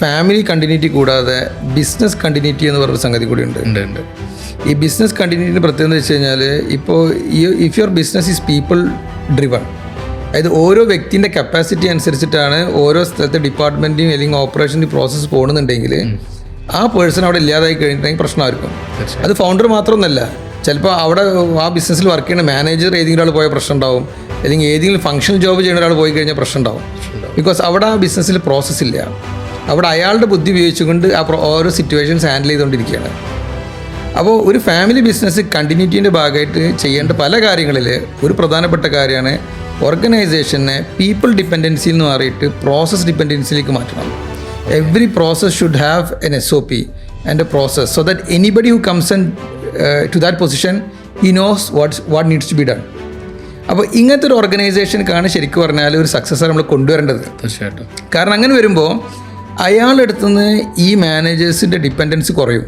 Family continuity കൂടാതെ business continuity എന്ന് പറഞ്ഞൊരു സംഗതി കൂടി ഉണ്ട്. ഈ ബിസിനസ് കണ്ടിന്യൂറ്റിൻ്റെ പ്രത്യേകത എന്ന് വെച്ച് കഴിഞ്ഞാൽ ഇപ്പോൾ if your business is people driven, അതായത് ഓരോ വ്യക്തിൻ്റെ കപ്പാസിറ്റി അനുസരിച്ചിട്ടാണ് ഓരോ സ്ഥലത്തെ ഡിപ്പാർട്ട്മെൻറ്റിനും അല്ലെങ്കിൽ ഓപ്പറേഷൻ്റെ പ്രോസസ്സ് പോകുന്നുണ്ടെങ്കിൽ ആ പേഴ്സൺ അവിടെ ഇല്ലാതായി കഴിഞ്ഞിട്ടുണ്ടെങ്കിൽ പ്രശ്നമായിരിക്കും. അത് ഫൗണ്ടർ മാത്രമൊന്നുമല്ല, ചിലപ്പോൾ അവിടെ ആ ബിസിനസ്സിൽ വർക്ക് ചെയ്യുന്ന മാനേജർ ഏതെങ്കിലും ഒരാൾ പോയ പ്രശ്നം ഉണ്ടാവും, അല്ലെങ്കിൽ ഏതെങ്കിലും ഫംഗ്ഷൻ ജോബ് ചെയ്യുന്ന ഒരാൾ പോയി കഴിഞ്ഞാൽ പ്രശ്നം ഉണ്ടാവും. ബിക്കോസ് അവിടെ ആ ബിസിനസ്സിൽ പ്രോസസ്സ് ഇല്ല. അവിടെ അയാളുടെ ബുദ്ധി ഉപയോഗിച്ചുകൊണ്ട് ഓരോ സിറ്റുവേഷൻസ് ഹാൻഡിൽ ചെയ്തുകൊണ്ടിരിക്കുകയാണ്. അപ്പോൾ ഒരു ഫാമിലി ബിസിനസ് കണ്ടിന്യൂറ്റീൻ്റെ ഭാഗമായിട്ട് ചെയ്യേണ്ട പല കാര്യങ്ങളിൽ ഒരു പ്രധാനപ്പെട്ട കാര്യമാണ് ഓർഗനൈസേഷനെ പീപ്പിൾ ഡിപ്പെൻഡൻസിയിൽ നിന്ന് മാറിയിട്ട് പ്രോസസ് ഡിപ്പെൻഡൻസിയിലേക്ക് മാറ്റണം. Every process should have an SOP and a process so that anybody who comes to that position he knows what needs to be done. അപ്പോൾ ഇങ്ങനത്തെ ഒരു ഓർഗനൈസേഷനൊക്കെയാണ് ശരിക്കും പറഞ്ഞാൽ ഒരു സക്സസർ നമ്മൾ കൊണ്ടുവരേണ്ടത്. തീർച്ചയായിട്ടും. കാരണം അങ്ങനെ വരുമ്പോൾ അയാളുടെ അടുത്തുനിന്ന് ഈ മാനേജേഴ്സിൻ്റെ ഡിപ്പെൻഡൻസ് കുറയും.